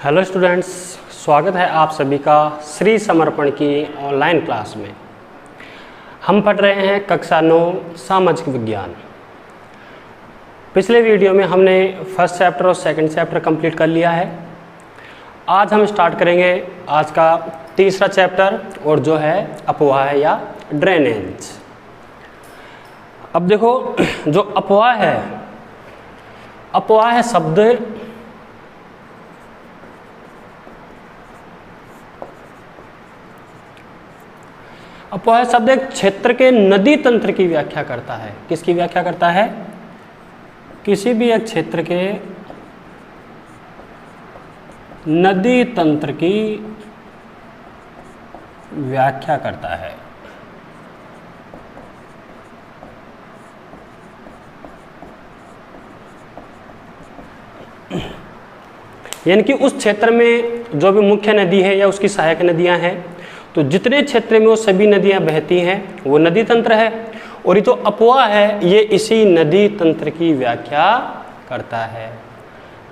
Hello students, स्वागत है आप सभी का श्री समर्पण की ऑनलाइन क्लास में। हम पढ़ रहे हैं कक्षा 9 सामाजिक विज्ञान। पिछले वीडियो में हमने फर्स्ट चैप्टर और सेकंड चैप्टर कंप्लीट कर लिया है। आज हम स्टार्ट करेंगे आज का तीसरा चैप्टर और जो है अपवाह या ड्रेनेज। अब देखो, जो अपवाह शब्द अपवाह शब्द एक क्षेत्र के नदी तंत्र की व्याख्या करता है। किसकी व्याख्या करता है? किसी भी एक क्षेत्र के नदी तंत्र की व्याख्या करता है। यानी कि उस क्षेत्र में जो भी मुख्य नदी है या उसकी सहायक नदियां हैं, तो जितने क्षेत्र में वो सभी नदियां बहती हैं वो नदी तंत्र है। और ये जो अपवाह है ये इसी नदी तंत्र की व्याख्या करता है।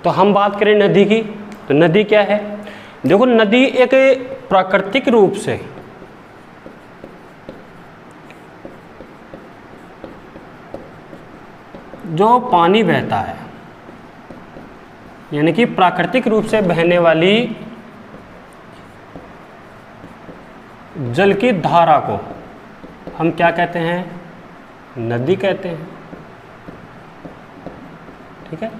तो हम बात करें नदी की, तो नदी क्या है? देखो, नदी एक प्राकृतिक रूप से जो पानी बहता है, यानी कि प्राकृतिक रूप से बहने वाली जल की धारा को हम क्या कहते हैं? नदी कहते हैं। ठीक है,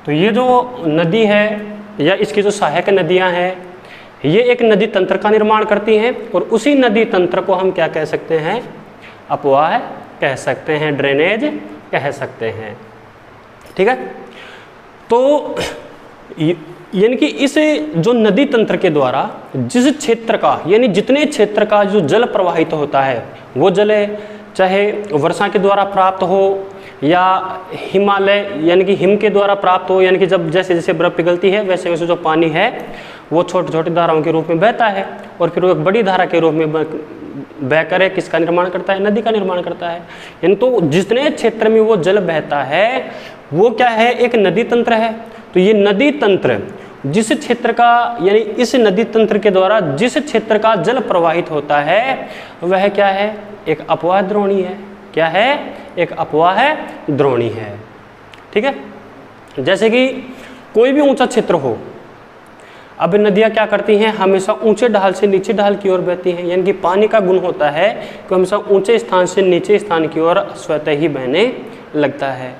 तो ये जो नदी है या इसकी जो सहायक नदियां हैं, ये एक नदी तंत्र का निर्माण करती हैं और उसी नदी तंत्र को हम क्या कह सकते हैं? अपवाह कह सकते हैं, ड्रेनेज कह सकते हैं। ठीक है, तो यानी कि इस जो नदी तंत्र के द्वारा जिस क्षेत्र का, यानी जितने क्षेत्र का जो जल प्रवाहित होता है, वो जल चाहे वर्षा के द्वारा प्राप्त हो या हिमालय यानी कि हिम के द्वारा प्राप्त हो, यानी कि जब जैसे जैसे बर्फ पिघलती है वैसे वैसे जो पानी है वो छोटी छोटी धाराओं के रूप में बहता है और फिर वो एक बड़ी धारा के रूप में बहकर किसका निर्माण करता है? नदी का निर्माण करता है। यानी तो जितने क्षेत्र में वो जल बहता है वो क्या है? एक नदी तंत्र है। तो ये नदी तंत्र जिस क्षेत्र का, यानी इस नदी तंत्र के द्वारा जिस क्षेत्र का जल प्रवाहित होता है वह क्या है? एक अपवाह द्रोणी है। क्या है? एक अपवाह द्रोणी है। ठीक है, जैसे कि कोई भी ऊंचा क्षेत्र हो, अब नदियां क्या करती हैं? हमेशा ऊंचे ढाल से नीचे ढाल की ओर बहती हैं। यानी कि पानी का गुण होता है कि हमेशा ऊंचे स्थान से नीचे स्थान की ओर स्वतः ही बहने लगता है।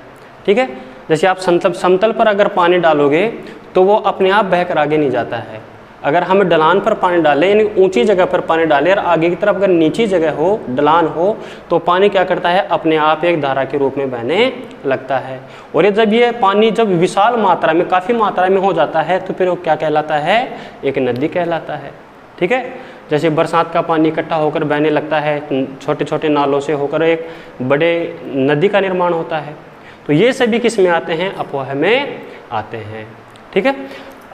ठीक है, जैसे आप समतल पर अगर पानी डालोगे तो वो अपने आप बहकर आगे नहीं जाता है। अगर हम ढलान पर पानी डालें, यानी ऊंची जगह पर पानी डालें और आगे की तरफ अगर नीची जगह हो, ढलान हो, तो पानी क्या करता है? अपने आप एक धारा के रूप में बहने लगता है। और ये जब ये पानी जब विशाल मात्रा में, काफ़ी मात्रा में हो जाता है तो फिर वो क्या कहलाता है? एक नदी कहलाता है। ठीक है, जैसे बरसात का पानी इकट्ठा होकर बहने लगता है, छोटे छोटे नालों से होकर एक बड़े नदी का निर्माण होता है। तो ये सभी किस में आते हैं? अपवाह में आते हैं। ठीक है,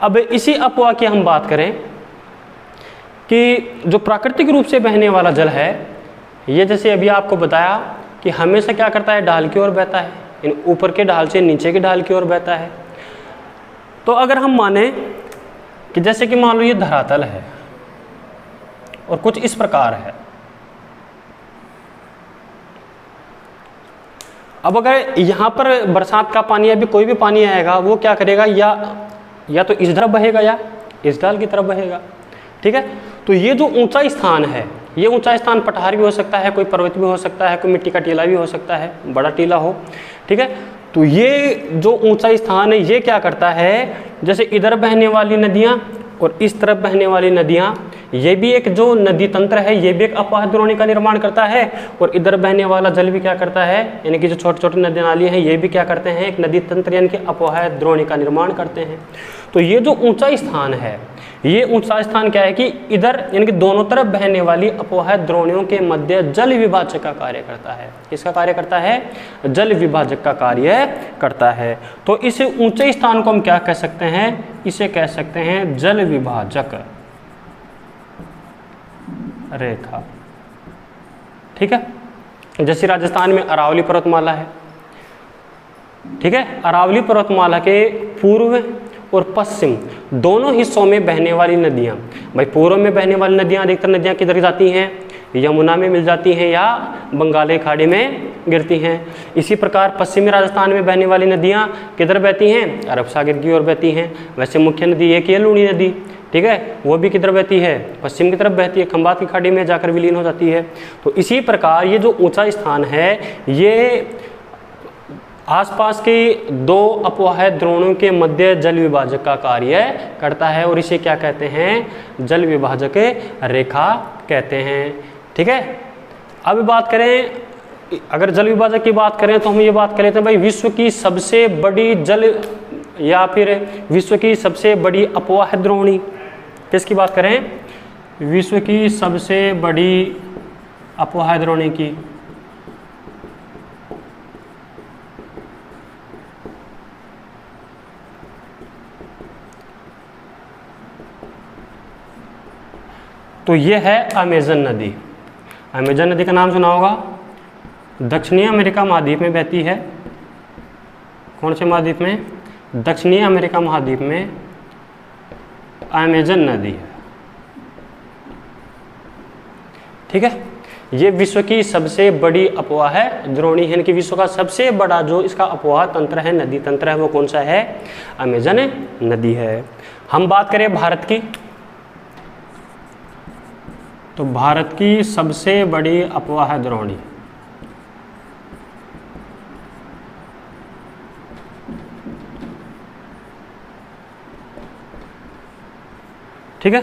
अब इसी अपवाह की हम बात करें कि जो प्राकृतिक रूप से बहने वाला जल है, ये जैसे अभी आपको बताया कि हमेशा क्या करता है? ढाल की ओर बहता है, इन ऊपर के ढाल से नीचे की ढाल की ओर बहता है। तो अगर हम माने कि जैसे कि मान लो ये धरातल है और कुछ इस प्रकार है, अब अगर यहाँ पर बरसात का पानी या भी कोई भी पानी आएगा, वो क्या करेगा? या तो इस तरफ बहेगा या इस ढाल की तरफ बहेगा। ठीक है, तो ये जो ऊंचा स्थान है, ये ऊंचा स्थान पठार भी हो सकता है, कोई पर्वत भी हो सकता है, कोई मिट्टी का टीला भी हो सकता है, बड़ा टीला हो। ठीक है, तो ये जो ऊंचा स्थान है ये क्या करता है? जैसे इधर बहने वाली नदियाँ और इस तरफ बहने वाली नदियाँ, ये भी एक जो नदी तंत्र है ये भी एक अपवाह द्रोणी का निर्माण करता है। और इधर बहने वाला जल भी क्या करता है? यानी कि जो छोटे छोटे नदी नाली हैं ये भी क्या करते हैं? एक नदी तंत्र यानी कि अपवाह द्रोणी का निर्माण करते हैं। तो ये जो ऊंचा स्थान है, ये ऊंचा स्थान क्या है कि इधर यानी कि दोनों तरफ बहने वाली अपवाह द्रोणियों के मध्य जल विभाजक का कार्य करता है। किसका कार्य करता है? जल विभाजक का कार्य करता है। तो इस ऊंचे स्थान को हम क्या कह सकते हैं? इसे कह सकते हैं जल विभाजक रेखा। ठीक है, जैसे राजस्थान में अरावली पर्वतमाला है। ठीक है, अरावली पर्वतमाला के पूर्व और पश्चिम दोनों हिस्सों में बहने वाली नदियाँ। भाई पूर्व में बहने वाली नदियाँ, अधिकतर नदियाँ किधर जाती हैं? यमुना में मिल जाती हैं या बंगाल की खाड़ी में गिरती हैं। इसी प्रकार पश्चिमी राजस्थान में बहने वाली नदियाँ किधर बहती हैं? अरब सागर की ओर बहती हैं। वैसे मुख्य नदी एक ही है लूणी नदी, ठीक है, वो भी किधर बहती है? पश्चिम की तरफ बहती है, खंबात की खाड़ी में जाकर विलीन हो जाती है। तो इसी प्रकार ये जो ऊंचा स्थान है ये आसपास के दो अपवाह द्रोणों के मध्य जल विभाजक का कार्य करता है और इसे क्या कहते हैं? जल विभाजक रेखा कहते हैं। ठीक है, अब बात करें, अगर जल विभाजक की बात करें तो हम ये बात कर लेते हैं भाई विश्व की सबसे बड़ी जल या फिर विश्व की सबसे बड़ी अपवाह द्रोणी, किसकी बात करें? विश्व की सबसे बड़ी अपवाह द्रोणी की। तो ये है अमेजन नदी। अमेजन नदी का नाम सुना होगा, दक्षिणी अमेरिका महाद्वीप में बहती है। कौन से महाद्वीप में? दक्षिणी अमेरिका महाद्वीप में अमेजन नदी है। ठीक है, ये विश्व की सबसे बड़ी अपवाह द्रोणी है, कि विश्व का सबसे बड़ा जो इसका अपवाह तंत्र है, नदी तंत्र है, वो कौन सा है? अमेजन नदी है। हम बात करें भारत की, तो भारत की सबसे बड़ी अपवाह द्रोणी ठीक है,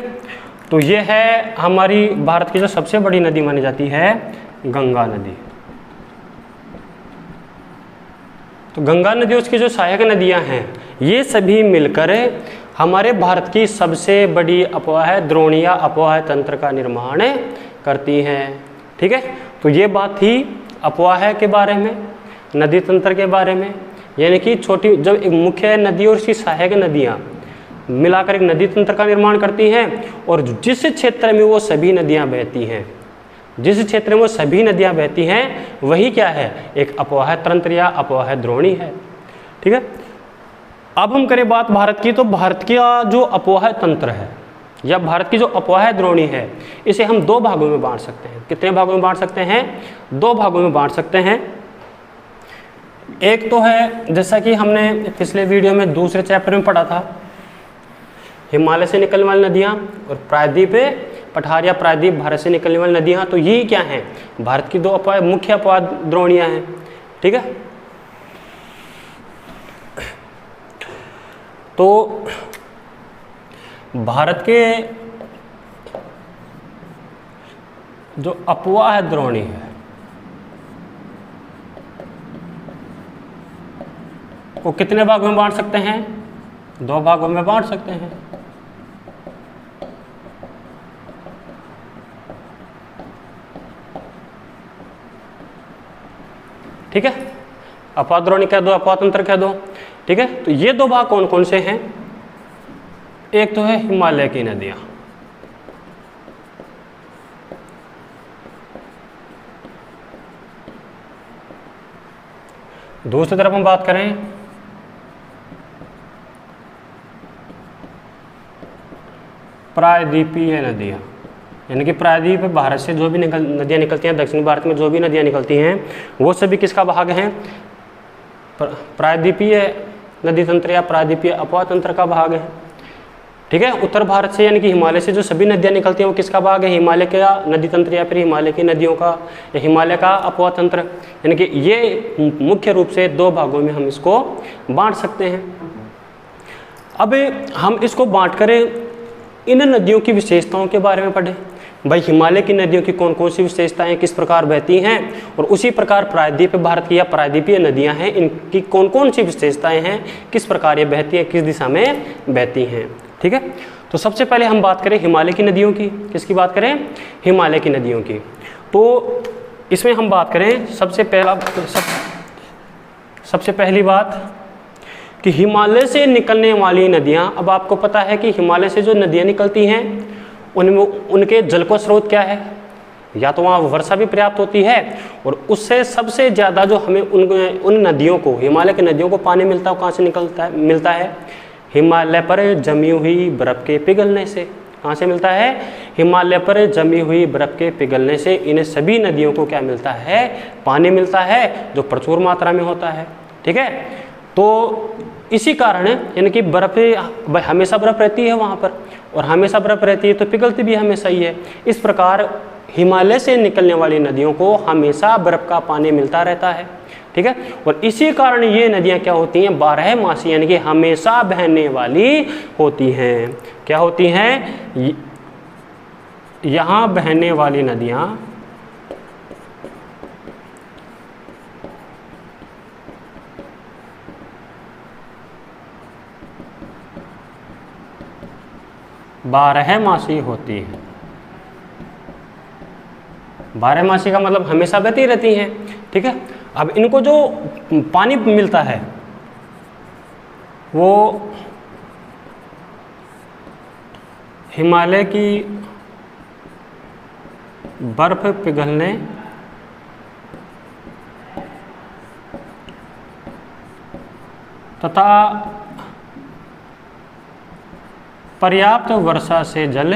तो ये है हमारी भारत की जो सबसे बड़ी नदी मानी जाती है, गंगा नदी। तो गंगा नदी उसकी जो सहायक नदियां हैं ये सभी मिलकर हमारे भारत की सबसे बड़ी अपवाह द्रोणी या अपवाह तंत्र का निर्माण करती हैं। ठीक है, तो ये बात थी अपवाह के बारे में, नदी तंत्र के बारे में, यानी कि छोटी जब एक मुख्य नदी और उसकी सहायक नदियाँ मिलाकर एक नदी तंत्र का निर्माण करती हैं, और जिस क्षेत्र में वो सभी नदियाँ बहती हैं, जिस क्षेत्र में वो सभी नदियाँ बहती हैं वही क्या है? एक अपवाह तंत्र या अपवाह द्रोणी है। ठीक है, अब हम करें बात भारत की, तो भारत का जो अपवाह तंत्र है या भारत की जो अपवाह द्रोणी है इसे हम दो भागों में बांट सकते हैं। कितने भागों में बांट सकते हैं? दो भागों में बांट सकते हैं। एक तो है, जैसा कि हमने पिछले वीडियो में दूसरे चैप्टर में पढ़ा था, हिमालय से निकलने वाली नदियाँ और प्रायद्वीप पठार या प्रायद्वीप भारत से निकलने वाली नदियाँ, तो ये क्या हैं? भारत की दो अपवाह मुख्य अपवाह द्रोणियाँ हैं। ठीक है, तो भारत के जो अपवाह द्रोणी है वो कितने भागों में बांट सकते हैं? दो भागों में बांट सकते हैं। ठीक है, अपवाह द्रोणी कह दो, अपवाह तंत्र कह दो। ठीक है, तो ये दो भाग कौन कौन से हैं? एक तो है हिमालय की नदियां, दूसरी तरफ हम बात करें प्रायद्वीपीय नदियां, यानी कि प्रायद्वीप भारत से जो भी नदियां निकलती हैं, दक्षिण भारत में जो भी नदियां निकलती हैं वो सभी किसका भाग हैं? प्रायद्वीपीय नदी तंत्र या प्रायद्वीपीय अपवाह तंत्र का भाग है। ठीक है, उत्तर भारत से यानी कि हिमालय से जो सभी नदियां निकलती हैं वो किसका भाग है? हिमालय का नदी तंत्र या फिर हिमालय की नदियों का या हिमालय का अपवाह तंत्र। यानी कि ये मुख्य रूप से दो भागों में हम इसको बांट सकते हैं। अब हम इसको बांट कर इन नदियों की विशेषताओं के बारे में पढ़ें। भाई हिमालय की नदियों की कौन कौन सी विशेषताएं, किस प्रकार बहती हैं, और उसी प्रकार प्रायद्वीप भारत की या प्रायद्वीपीय नदियां हैं, इनकी कौन कौन सी विशेषताएं हैं, किस प्रकार ये बहती है, किस दिशा में बहती हैं। ठीक है, तो सबसे पहले हम बात करें हिमालय की नदियों की। किसकी बात करें? हिमालय की नदियों की। तो इसमें हम बात करें सबसे पहली बात कि हिमालय से निकलने वाली नदियां, अब आपको पता है कि हिमालय से जो नदियां निकलती हैं उनमें उनके जल का स्रोत क्या है? या तो वहाँ वर्षा भी पर्याप्त होती है, और उससे सबसे ज़्यादा जो हमें उन नदियों को, हिमालय की नदियों को पानी मिलता है, कहाँ से मिलता है? हिमालय पर जमी हुई बर्फ़ के पिघलने से। कहाँ से मिलता है? हिमालय पर जमी हुई बर्फ़ के पिघलने से इन सभी नदियों को क्या मिलता है? पानी मिलता है, जो प्रचुर मात्रा में होता है। ठीक है, तो इसी कारण यानी कि बर्फ़ हमेशा बर्फ़ रहती है वहाँ पर, और हमेशा बर्फ़ रहती है तो पिघलती भी हमेशा ही है। इस प्रकार हिमालय से निकलने वाली नदियों को हमेशा बर्फ़ का पानी मिलता रहता है। ठीक है, और इसी कारण ये नदियाँ क्या होती हैं? 12 मासी यानी कि हमेशा बहने वाली होती हैं। क्या होती हैं? यहाँ बहने वाली नदियाँ बारहमासी होती है। 12 मासी का मतलब हमेशा बहती रहती हैं। ठीक है, अब इनको जो पानी मिलता है वो हिमालय की बर्फ पिघलने तथा पर्याप्त वर्षा से जल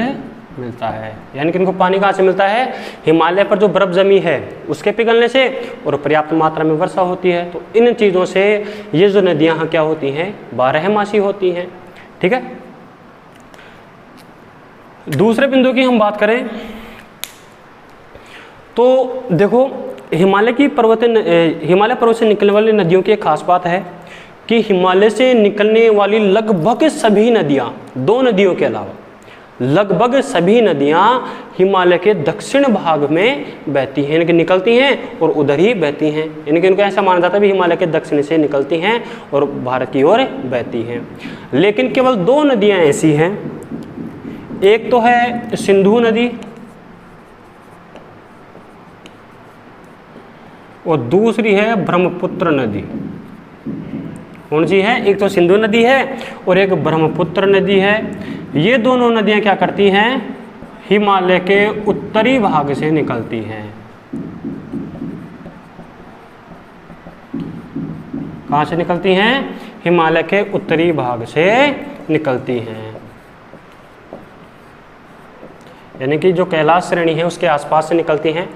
मिलता है। यानी कि इनको पानी कहाँ से मिलता है? हिमालय पर जो बर्फ जमी है उसके पिघलने से, और पर्याप्त मात्रा में वर्षा होती है। तो इन चीज़ों से ये जो नदियाँ क्या होती हैं? 12 मासी होती हैं। ठीक है, दूसरे बिंदु की हम बात करें तो देखो, हिमालय पर्वत से निकलने वाली नदियों की एक खास बात है कि हिमालय से निकलने वाली लगभग सभी नदियाँ, 2 नदियों के अलावा लगभग सभी नदियाँ हिमालय के दक्षिण भाग में बहती हैं, यानी कि निकलती हैं और उधर ही बहती हैं। यानी कि इनको ऐसा माना जाता है भी हिमालय के दक्षिण से निकलती हैं और भारत की ओर बहती हैं। लेकिन केवल 2 नदियाँ ऐसी हैं, एक तो है सिंधु नदी और दूसरी है ब्रह्मपुत्र नदी। कौन सी है? एक तो सिंधु नदी है और एक ब्रह्मपुत्र नदी है। ये दोनों नदियां क्या करती हैं? हिमालय के उत्तरी भाग से निकलती हैं। कहाँ से निकलती हैं? हिमालय के उत्तरी भाग से निकलती हैं। यानी कि जो कैलाश श्रेणी है उसके आसपास से निकलती हैं।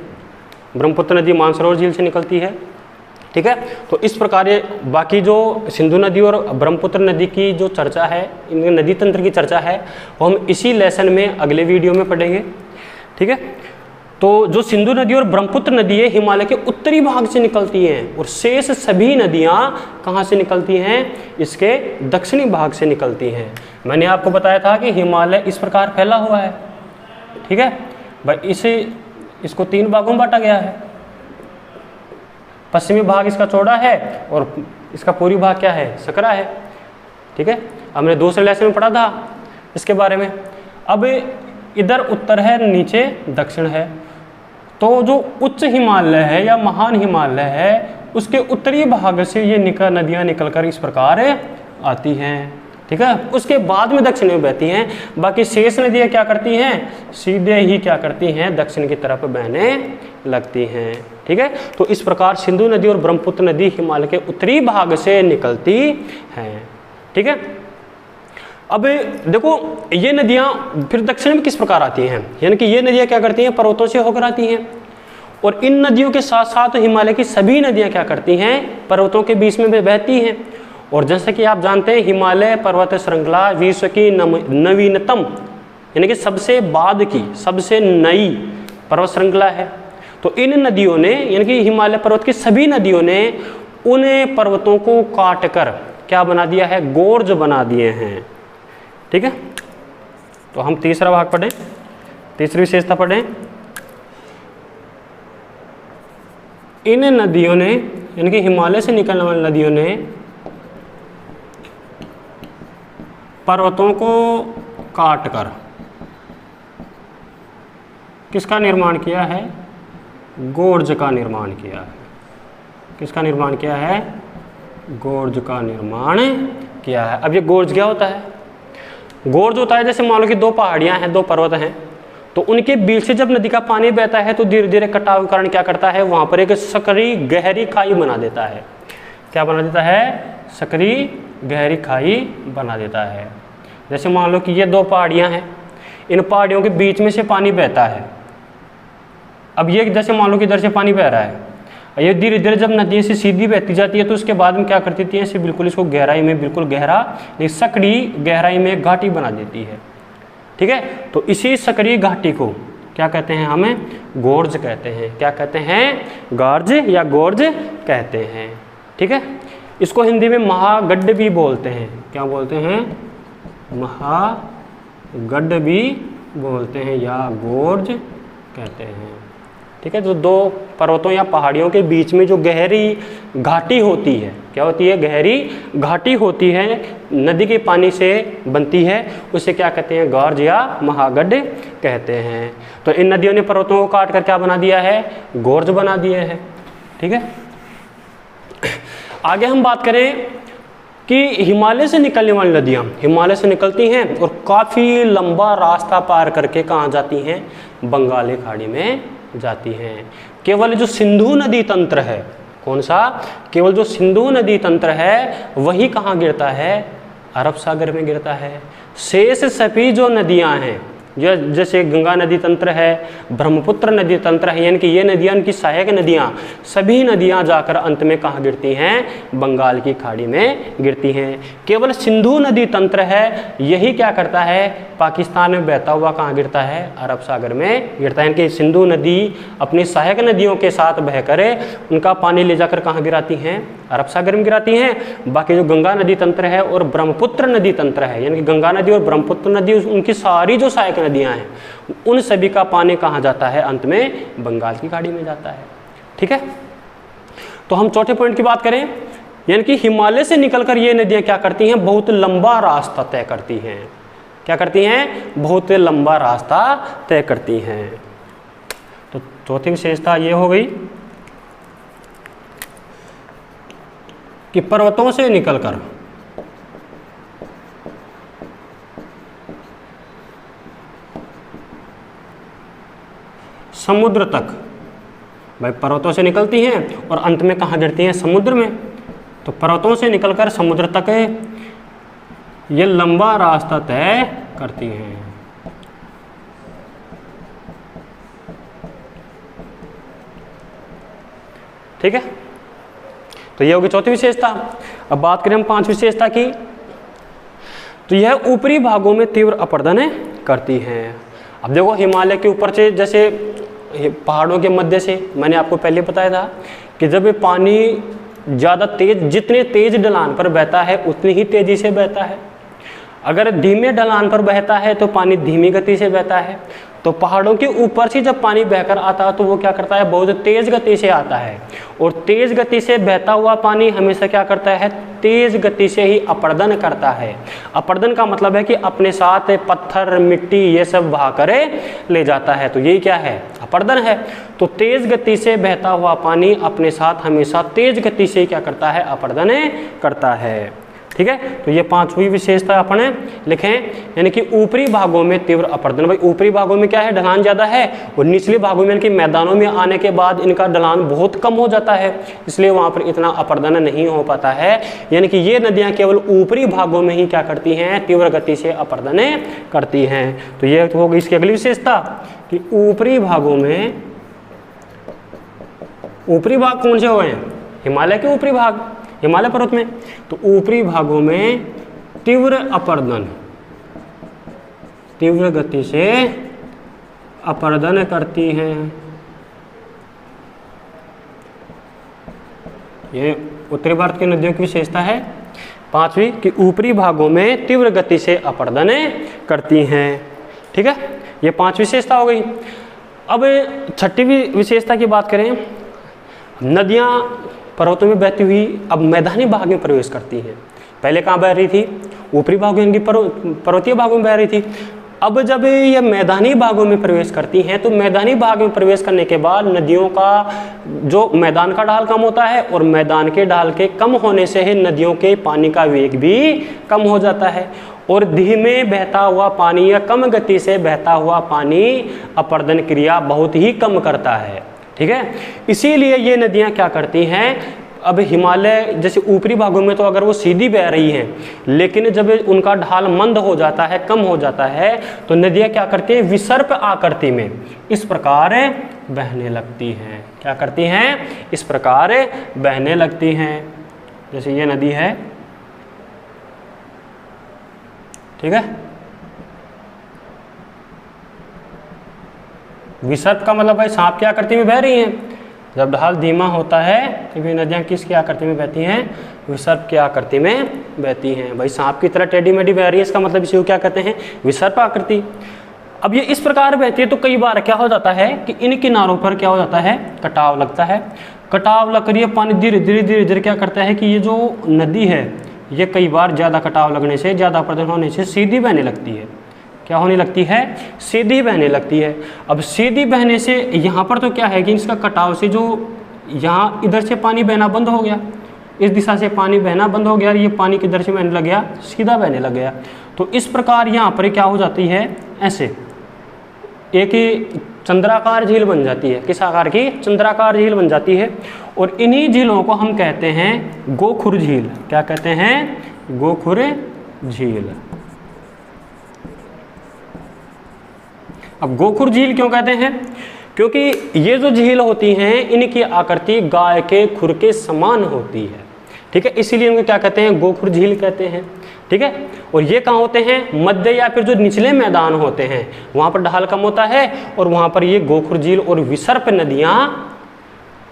ब्रह्मपुत्र नदी मानसरोवर झील से निकलती है। ठीक है, तो इस प्रकार ये बाकी जो सिंधु नदी और ब्रह्मपुत्र नदी की जो चर्चा है, इनके नदी तंत्र की चर्चा है, वो हम इसी लेसन में अगले वीडियो में पढ़ेंगे। ठीक है, तो जो सिंधु नदी और ब्रह्मपुत्र नदी है हिमालय के उत्तरी भाग से निकलती हैं, और शेष सभी नदियाँ कहाँ से निकलती हैं? इसके दक्षिणी भाग से निकलती हैं। मैंने आपको बताया था कि हिमालय इस प्रकार फैला हुआ है। ठीक है भाई, इसको 3 भागों में बांटा गया है। पश्चिमी भाग इसका चौड़ा है और इसका पूर्वी भाग क्या है? सकरा है। ठीक है, हमने दूसरे लेसन में पढ़ा था इसके बारे में। अब इधर उत्तर है, नीचे दक्षिण है। तो जो उच्च हिमालय है या महान हिमालय है उसके उत्तरी भाग से ये नदियाँ निकलकर इस प्रकार आती हैं। ठीक है, उसके बाद में दक्षिण में बहती हैं। बाकी शेष नदियाँ क्या करती हैं? सीधे ही क्या करती हैं? दक्षिण की तरफ बहने लगती हैं। ठीक है, तो इस प्रकार सिंधु नदी और ब्रह्मपुत्र नदी हिमालय के उत्तरी भाग से निकलती हैं। ठीक है, अब देखो ये नदियाँ फिर दक्षिण में किस प्रकार आती हैं? यानी कि ये नदियाँ क्या करती हैं? पर्वतों से होकर आती हैं, और इन नदियों के साथ साथ हिमालय की सभी नदियाँ क्या करती हैं? पर्वतों के बीच में बहती हैं। और जैसे कि आप जानते हैं हिमालय पर्वत श्रृंखला विश्व की नवीनतम यानी कि सबसे बाद की सबसे नई पर्वत श्रृंखला है। तो इन नदियों ने यानी कि हिमालय पर्वत की सभी नदियों ने उन पर्वतों को काटकर क्या बना दिया है? गोर्ज बना दिए हैं। ठीक है, तो हम तीसरा भाग पढ़ें, तीसरी विशेषता पढ़ें। इन नदियों ने यानी कि हिमालय से निकलने वाली नदियों ने पर्वतों को काटकर किसका निर्माण किया है? गोर्ज का निर्माण किया है। किसका निर्माण किया है? गोर्ज का निर्माण किया है। अब ये गोर्ज क्या होता है? गोर्ज होता है जैसे मान लो कि 2 पहाड़ियाँ हैं, 2 पर्वत हैं, तो उनके बीच से जब नदी का पानी बहता है तो धीरे धीरे कटाव के कारण क्या करता है? वहाँ पर एक सकरी गहरी खाई बना देता है। क्या बना देता है? सकरी गहरी खाई बना देता है। जैसे मान लो कि ये दो पहाड़ियाँ हैं, इन पहाड़ियों के बीच में से पानी बहता है। अब ये जैसे मान लो कि इधर से पानी बह रहा है, ये धीरे धीरे जब नदी से सीधी बहती जाती है तो उसके बाद में क्या कर देती है, इसे बिल्कुल इसको गहराई में, बिल्कुल गहरा नहीं सकड़ी गहराई में घाटी बना देती है। ठीक है, तो इसी सकड़ी घाटी को क्या कहते हैं, हमें गोर्ज कहते हैं। क्या कहते हैं, गार्ज या गोर्ज कहते हैं। ठीक है, इसको हिंदी में महागड्ढ भी बोलते हैं। क्या बोलते हैं, महागड्ढ भी बोलते हैं या गोर्ज कहते हैं। ठीक है, तो दो पर्वतों या पहाड़ियों के बीच में जो गहरी घाटी होती है, क्या होती है, गहरी घाटी होती है, नदी के पानी से बनती है, उसे क्या कहते हैं, गार्ज या महागड्ढ कहते हैं। तो इन नदियों ने पर्वतों को काट कर क्या बना दिया है, गोर्ज बना दिए हैं। ठीक है, आगे हम बात करें कि हिमालय से निकलने वाली नदियाँ हिमालय से निकलती हैं और काफ़ी लंबा रास्ता पार करके कहाँ जाती हैं, बंगाली खाड़ी में जाती हैं। केवल जो सिंधु नदी तंत्र है, कौन सा, केवल जो सिंधु नदी तंत्र है वही कहाँ गिरता है, अरब सागर में गिरता है। शेष सभी जो नदियाँ हैं, जैसे गंगा नदी तंत्र है, ब्रह्मपुत्र नदी तंत्र है, यानी कि ये नदियाँ, इनकी सहायक नदियाँ, सभी नदियाँ जाकर अंत में कहाँ गिरती हैं, बंगाल की खाड़ी में गिरती हैं। केवल सिंधु नदी तंत्र है, यही क्या करता है, पाकिस्तान में बहता हुआ कहाँ गिरता है, अरब सागर में गिरता है। यानी कि सिंधु नदी अपनी सहायक नदियों के साथ बहकर उनका पानी ले जाकर कहाँ गिराती हैं, अरब सागर में गिराती हैं। बाकी जो गंगा नदी तंत्र है और ब्रह्मपुत्र नदी तंत्र है, यानी कि गंगा नदी और ब्रह्मपुत्र नदी, उनकी सारी जो सहायक नदियां हैं, उन सभी का पानी कहाँ जाता है, अंत में बंगाल की खाड़ी में जाता है। ठीक है, तो हम चौथे पॉइंट की बात करें, यानी कि हिमालय से निकलकर ये नदियां क्या करती हैं, बहुत लंबा रास्ता तय करती हैं। क्या करती हैं, बहुत लंबा रास्ता तय करती हैं। तो चौथी विशेषता ये हो गई कि पर्वतों से निकलकर समुद्र तक, भाई पर्वतों से निकलती हैं और अंत में कहाँ गिरती हैं, समुद्र में। तो पर्वतों से निकलकर समुद्र तक ये लंबा रास्ता तय करती हैं। ठीक है, तो ये होगी चौथी विशेषता। अब बात करें हम पांच विशेषता की, तो यह ऊपरी भागों में तीव्र अपरदन करती हैं। अब देखो, हिमालय के ऊपर से, जैसे पहाड़ों के मध्य से, मैंने आपको पहले बताया था कि जब ये पानी ज़्यादा तेज, जितने तेज ढलान पर बहता है उतनी ही तेजी से बहता है। अगर धीमे ढलान पर बहता है तो पानी धीमी गति से बहता है। तो पहाड़ों के ऊपर से जब पानी बहकर आता है तो वो क्या करता है, बहुत तेज गति से आता है। और तेज गति से बहता हुआ पानी हमेशा क्या करता है, तेज गति से ही अपरदन करता है। अपरदन का मतलब है कि अपने साथ पत्थर, मिट्टी, ये सब बहा कर ले जाता है। तो यही क्या है, अपरदन है। तो तेज गति से बहता हुआ पानी अपने साथ हमेशा तेज गति से क्या करता है, अपरदन करता है। ठीक है, तो ये पांचवी विशेषता अपने लिखें, यानी कि ऊपरी भागों में तीव्र अपरदन। भाई ऊपरी भागों में क्या है, ढलान ज़्यादा है, और निचले भागों में, यानी कि मैदानों में आने के बाद इनका ढलान बहुत कम हो जाता है, इसलिए वहाँ पर इतना अपरदन नहीं हो पाता है। यानी कि ये नदियाँ केवल ऊपरी भागों में ही क्या करती हैं, तीव्र गति से अपरदन करती हैं। तो ये हो गई इसकी अगली विशेषता कि ऊपरी भागों में, ऊपरी भाग कौन से हुए हैं, हिमालय के ऊपरी भाग, हिमालय पर्वत में, तो ऊपरी भागों में तीव्र अपरदन, तीव्र गति से अपरदन करती हैं। ये उत्तरी भारत की नदियों की विशेषता है पांचवी, कि ऊपरी भागों में तीव्र गति से अपरदन करती हैं। ठीक है, ये पांच विशेषता हो गई। अब छठी विशेषता की बात करें, नदियाँ पर्वतों में बहती हुई अब मैदानी भाग में प्रवेश करती हैं। पहले कहाँ बह रही थी, ऊपरी भागों, इनकी पर्वतीय भागों में बह रही थी। अब जब ये मैदानी भागों में प्रवेश करती हैं तो मैदानी भाग में प्रवेश करने के बाद नदियों का जो मैदान का ढाल कम होता है, और मैदान के ढाल के कम होने से ही नदियों के पानी का वेग भी कम हो जाता है, और धीमे बहता हुआ पानी या कम गति से बहता हुआ पानी अपरदन क्रिया बहुत ही कम करता है। ठीक है, इसीलिए ये नदियाँ क्या करती हैं, अब हिमालय जैसे ऊपरी भागों में तो अगर वो सीधी बह रही हैं, लेकिन जब उनका ढाल मंद हो जाता है, कम हो जाता है, तो नदियाँ क्या करती हैं, विसर्प आकृति में इस प्रकार बहने लगती हैं। क्या करती हैं, इस प्रकार बहने लगती हैं। जैसे ये नदी है, ठीक है, विसर्प का मतलब भाई सांप की आकृति में बह रही हैं। जब ढाल धीमा होता है तो ये नदियाँ किसकी आकृति में बहती हैं, विसर्प की आकृति में बहती हैं। भाई सांप की तरह टेढ़ी मेढ़ी बह रही है, इसका मतलब इसी को क्या कहते हैं, विसर्प आकृति। अब ये इस प्रकार बहती है तो कई बार क्या हो जाता है कि इन किनारों पर क्या हो जाता है, कटाव लगता है। कटाव लग कर ये पानी धीरे धीरे धीरे धीरे क्या करता है कि ये जो नदी है ये कई बार ज़्यादा कटाव लगने से, ज़्यादा प्रदूषण होने से सीधी बहने लगती है। क्या होने लगती है, सीधी बहने लगती है। अब सीधी बहने से यहाँ पर तो क्या है कि इसका कटाव से जो यहाँ इधर से पानी बहना बंद हो गया, इस दिशा से पानी बहना बंद हो गया, ये पानी किधर से बहने लग गया, सीधा बहने लग गया। तो इस प्रकार यहाँ पर क्या हो जाती है, ऐसे एक चंद्राकार झील बन जाती है। किस आकार की, चंद्राकार झील बन जाती है। और इन्हीं झीलों को हम कहते हैं गोखुर झील। क्या कहते हैं, गोखुर झील। अब गोखुर झील क्यों कहते हैं, क्योंकि ये जो झील होती हैं इनकी आकृति गाय के खुर के समान होती है, ठीक है, इसीलिए इनको क्या कहते हैं, गोखुर झील कहते हैं, ठीक है। और ये कहाँ होते हैं, मध्य या फिर जो निचले मैदान होते हैं वहाँ पर ढाल कम होता है, और वहाँ पर ये गोखुर झील और विसर्प नदियाँ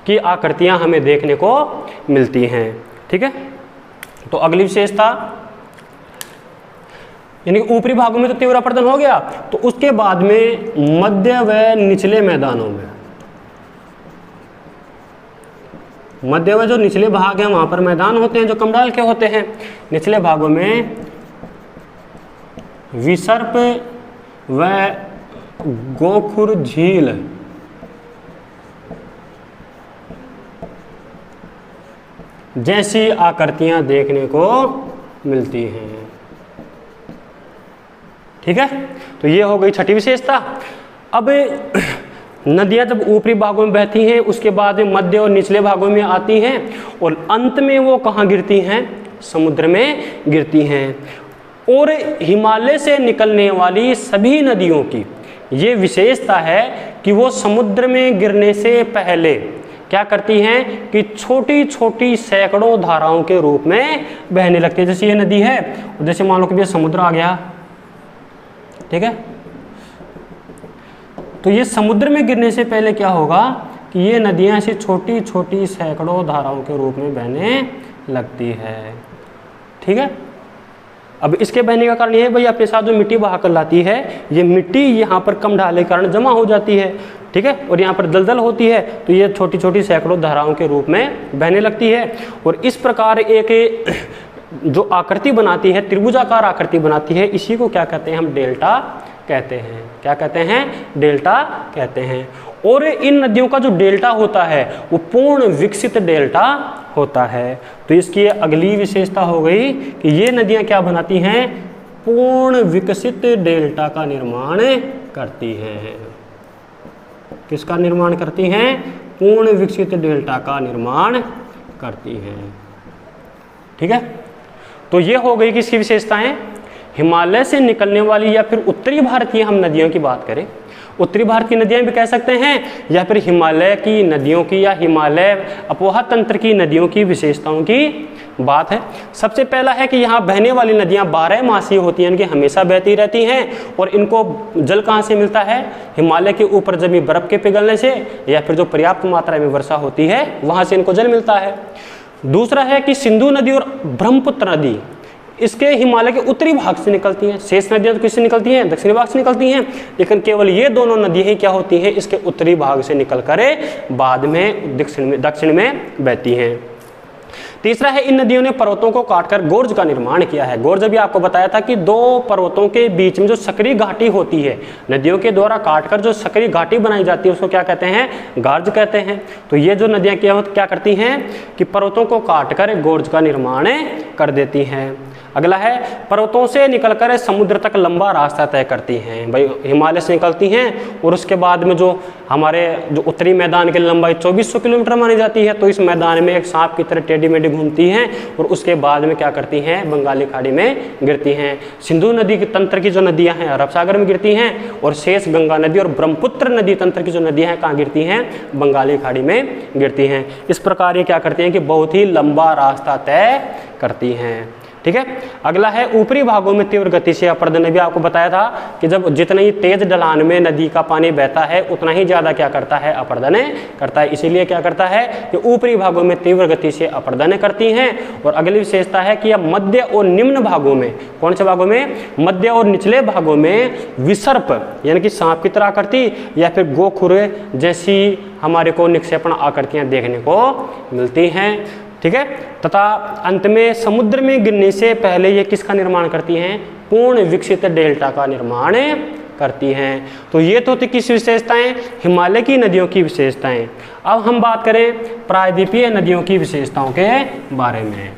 की आकृतियाँ हमें देखने को मिलती हैं, ठीक है। तो अगली विशेषता, यानी ऊपरी भागों में तो तीव्र अपरदन हो गया, तो उसके बाद में मध्य व निचले मैदानों में, मध्य व जो निचले भाग हैं वहां पर मैदान होते हैं जो कमडाल के होते हैं। निचले भागों में विसर्प व गोखुर झील जैसी आकृतियां देखने को मिलती हैं, ठीक है। तो ये हो गई छठी विशेषता। अब नदियां जब ऊपरी भागों में बहती हैं उसके बाद मध्य और निचले भागों में आती हैं और अंत में वो कहाँ गिरती हैं, समुद्र में गिरती हैं। और हिमालय से निकलने वाली सभी नदियों की ये विशेषता है कि वो समुद्र में गिरने से पहले क्या करती हैं कि छोटी छोटी सैकड़ों धाराओं के रूप में बहने लगती है। जैसे ये नदी है, जैसे मान लो कि ये समुद्र आ गया, ठीक है, तो ये समुद्र में गिरने से पहले क्या होगा कि ये नदियां ऐसी छोटी छोटी सैकड़ों धाराओं के रूप में बहने लगती है, ठीक है। अब इसके बहने का कारण ये है भाई अपने साथ जो मिट्टी बहा कर लाती है, ये मिट्टी यहाँ पर कम ढाल के कारण जमा हो जाती है, ठीक है, और यहाँ पर दलदल होती है, तो ये छोटी छोटी सैकड़ों धाराओं के रूप में बहने लगती है। और इस प्रकार एक जो आकृति बनाती है, त्रिभुजाकार आकृति बनाती है, इसी को क्या कहते हैं, हम डेल्टा कहते हैं। क्या कहते हैं, डेल्टा कहते हैं। और इन नदियों का जो डेल्टा होता है वो पूर्ण विकसित डेल्टा होता है। तो इसकी अगली विशेषता हो गई कि ये नदियां क्या बनाती हैं, पूर्ण विकसित डेल्टा का निर्माण करती हैं। किसका निर्माण करती हैं, पूर्ण विकसित डेल्टा का निर्माण करती हैं, ठीक है। तो ये हो गई किसकी विशेषताएं, हिमालय से निकलने वाली या फिर उत्तरी भारत की हम नदियों की बात करें, उत्तरी भारत की नदियां भी कह सकते हैं, या फिर हिमालय की नदियों की या हिमालय अपवाह तंत्र की नदियों की विशेषताओं की बात है। सबसे पहला है कि यहाँ बहने वाली नदियाँ 12 मासीय होती हैं, इनकी हमेशा बहती रहती हैं। और इनको जल कहाँ से मिलता है, हिमालय के ऊपर जमी बर्फ के पिघलने से या फिर जो पर्याप्त मात्रा में वर्षा होती है वहाँ से इनको जल मिलता है। दूसरा है कि सिंधु नदी और ब्रह्मपुत्र नदी इसके हिमालय के उत्तरी भाग से निकलती हैं। शेष नदियां तो किससे निकलती हैं, दक्षिणी भाग से निकलती हैं, लेकिन केवल ये दोनों नदियां क्या होती हैं, इसके उत्तरी भाग से निकलकर बाद में दक्षिण में बहती हैं। तीसरा है, इन नदियों ने पर्वतों को काटकर गोर्ज का निर्माण किया है। गोर्ज अभी आपको बताया था कि दो पर्वतों के बीच में जो सकरी घाटी होती है, नदियों के द्वारा काटकर जो सकरी घाटी बनाई जाती है उसको क्या कहते हैं, गार्ज कहते हैं। तो ये जो नदियां क्या करती हैं कि पर्वतों को काटकर गोर्ज का निर्माण कर देती हैं। अगला है पर्वतों से निकलकर समुद्र तक लंबा रास्ता तय करती हैं। भाई हिमालय से निकलती हैं और उसके बाद में जो हमारे जो उत्तरी मैदान की लंबाई 2400 किलोमीटर मानी जाती है, तो इस मैदान में एक सांप की तरह टेढ़ी मेढ़ी घूमती हैं और उसके बाद में क्या करती हैं, बंगाली खाड़ी में गिरती हैं। सिंधु नदी के तंत्र की जो नदियाँ हैं अरब सागर में गिरती हैं, और शेष गंगा नदी और ब्रह्मपुत्र नदी तंत्र की जो नदियाँ हैं कहाँ गिरती हैं, बंगाली खाड़ी में गिरती हैं। इस प्रकार ये क्या करती हैं कि बहुत ही लंबा रास्ता तय करती हैं। ठीक है। अगला है ऊपरी भागों में तीव्र गति से अपर्दन। भी आपको बताया था कि जब जितनी ही तेज ढलान में नदी का पानी बहता है उतना ही ज्यादा क्या करता है, अपर्दन करता है। इसीलिए क्या करता है कि ऊपरी भागों में तीव्र गति से अपर्दन करती हैं। और अगली विशेषता है कि यह मध्य और निम्न भागों में, कौन से भागों में, मध्य और निचले भागों में विसर्प यानी कि सांप की तरह आकृति या फिर गोखुर जैसी हमारे को निक्षेपण आकृतियां देखने को मिलती हैं। ठीक है। तथा अंत में समुद्र में गिरने से पहले ये किसका निर्माण करती हैं, पूर्ण विकसित डेल्टा का निर्माण करती हैं। तो ये तो थी किस विशेषताएं, हिमालय की नदियों की विशेषताएं। अब हम बात करें प्रायद्वीपीय नदियों की विशेषताओं के बारे में।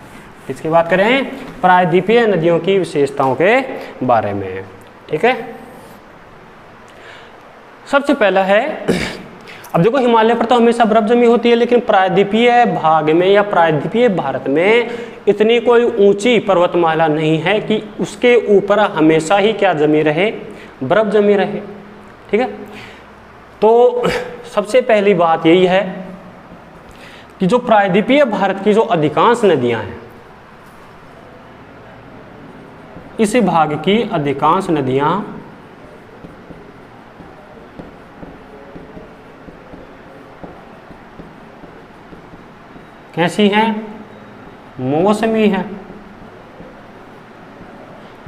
इसकी बात करें प्रायद्वीपीय नदियों की विशेषताओं के बारे में। ठीक है। सबसे पहला है, अब देखो हिमालय पर तो हमेशा बर्फ जमी होती है, लेकिन प्रायद्वीपीय भाग में या प्रायद्वीपीय भारत में इतनी कोई ऊंची पर्वतमाला नहीं है कि उसके ऊपर हमेशा ही क्या जमी रहे, बर्फ जमी रहे। ठीक है। तो सबसे पहली बात यही है कि जो प्रायद्वीपीय भारत की जो अधिकांश नदियां हैं, इस भाग की अधिकांश नदियां कैसी हैं, मौसमी है।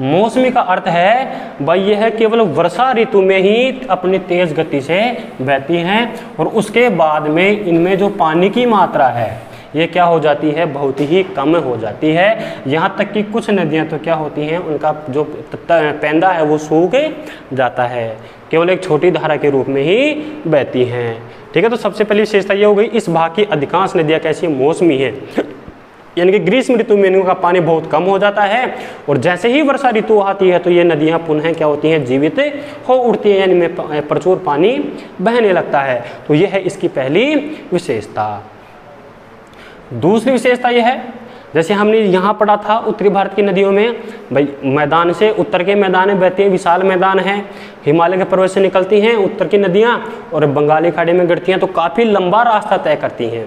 मौसमी का अर्थ है भाई यह है केवल वर्षा ऋतु में ही अपनी तेज गति से बहती हैं और उसके बाद में इनमें जो पानी की मात्रा है ये क्या हो जाती है, बहुत ही कम हो जाती है। यहाँ तक कि कुछ नदियाँ तो क्या होती हैं, उनका जो पैंदा है वो सूख जाता है, केवल एक छोटी धारा के रूप में ही बहती हैं। ठीक है। तो सबसे पहली विशेषता ये हो गई, इस भाग की अधिकांश नदियाँ कैसी मौसमी हैं, यानी कि ग्रीष्म ऋतु में इनका पानी बहुत कम हो जाता है और जैसे ही वर्षा ऋतु आती है तो ये नदियाँ पुनः क्या होती हैं, जीवित हो उठती हैं, यानी में प्रचुर पानी बहने लगता है। तो यह है इसकी पहली विशेषता। दूसरी विशेषता यह है, जैसे हमने यहाँ पढ़ा था उत्तरी भारत की नदियों में, भाई मैदान से उत्तर के मैदान में बहती है, विशाल मैदान है, हिमालय के पर्वत से निकलती हैं उत्तर की नदियाँ और बंगाली खाड़ी में गिरती हैं, तो काफ़ी लंबा रास्ता तय करती हैं।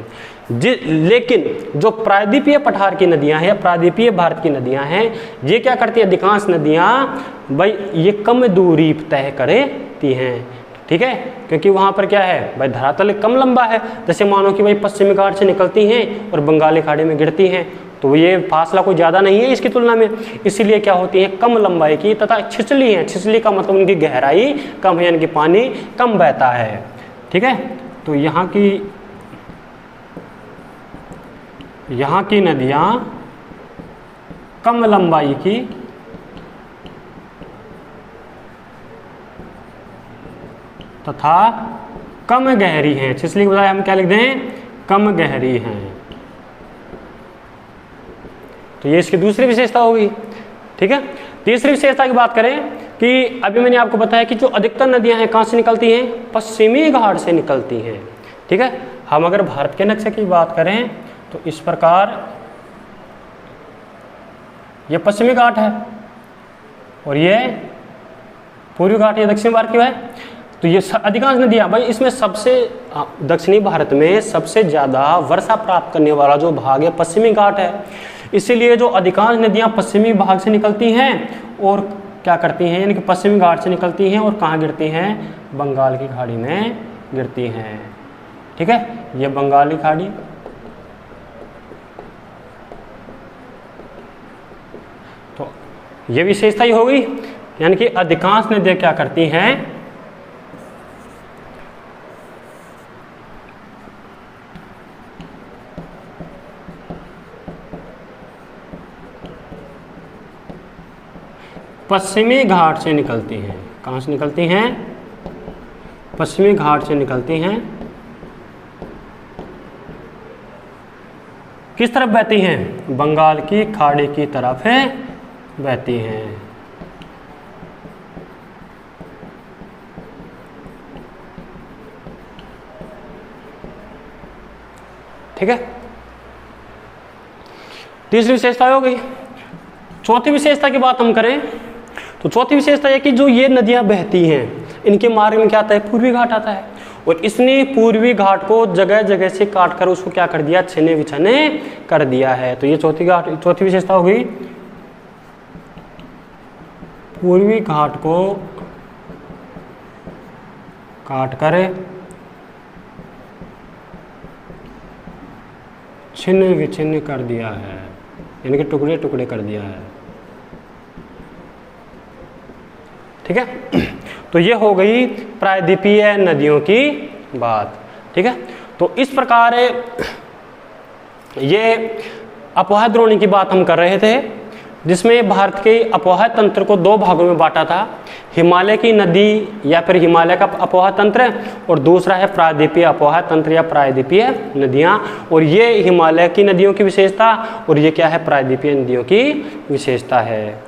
लेकिन जो प्रायद्वीपीय पठार की नदियाँ हैं, प्रायद्वीपीय भारत की नदियाँ हैं, ये क्या करती है, अधिकांश नदियाँ भाई ये कम दूरी तय करती हैं। ठीक है। क्योंकि वहाँ पर क्या है भाई, धरातल कम लंबा है। जैसे मानो कि भाई पश्चिमी घाट से निकलती हैं और बंगाली खाड़ी में गिरती हैं, तो ये फासला कोई ज़्यादा नहीं है इसकी तुलना में, इसीलिए क्या होती है, कम लंबाई की तथा छिछली हैं। छिछली का मतलब उनकी गहराई कम है, यानी कि पानी कम बहता है। ठीक है। तो यहाँ की नदियाँ कम लंबाई की तथा कम गहरी हैं। छिछली के बजाय हम क्या लिख दें, कम गहरी हैं। तो ये इसकी दूसरी विशेषता होगी। ठीक है। तीसरी विशेषता की बात करें कि अभी मैंने आपको बताया कि जो अधिकतर नदियां हैं कहाँ से निकलती हैं, पश्चिमी घाट से निकलती हैं। ठीक है। हम अगर भारत के नक्शे की बात करें तो इस प्रकार ये पश्चिमी घाट है और ये पूर्वी घाट, ये दक्षिण भारत की है। तो ये अधिकांश नदियाँ भाई, इसमें सबसे दक्षिणी भारत में सबसे ज़्यादा वर्षा प्राप्त करने वाला जो भाग है पश्चिमी घाट है। इसीलिए जो अधिकांश नदियाँ पश्चिमी भाग से निकलती हैं और क्या करती हैं, यानी कि पश्चिमी घाट से निकलती हैं और कहाँ गिरती हैं, बंगाल की खाड़ी में गिरती हैं। ठीक है। ये बंगाली खाड़ी, तो ये विशेषता ही होगी, यानी कि अधिकांश नदियाँ क्या करती हैं, पश्चिमी घाट से निकलती हैं। कहाँ से निकलती हैं, पश्चिमी घाट से निकलती हैं। किस तरफ बहती हैं, बंगाल की खाड़ी की तरफ बहती हैं। ठीक है, तीसरी विशेषता हो गई। चौथी विशेषता की बात हम करें तो चौथी विशेषता है कि जो ये नदियां बहती हैं इनके मार्ग में क्या आता है, पूर्वी घाट आता है, और इसने पूर्वी घाट को जगह जगह से काट कर उसको क्या कर दिया, छिने विछने कर दिया है। तो ये चौथी विशेषता हो गई, पूर्वी घाट को काट कर छिन्न विछिन्न कर दिया है, यानी कि टुकड़े टुकड़े कर दिया है। ठीक है, तो ये हो गई प्रायद्वीपीय नदियों की बात। ठीक है, तो इस प्रकार ये अपवाह द्रोणी की बात हम कर रहे थे, जिसमें भारत के अपवाह तंत्र को दो भागों में बांटा था, हिमालय की नदी या फिर हिमालय का अपवाह तंत्र, और दूसरा है प्रायद्वीपीय अपवाह तंत्र या प्रायद्वीपीय नदियां। और ये हिमालय की नदियों की विशेषता और ये क्या है, प्रायद्वीपीय नदियों की विशेषता है।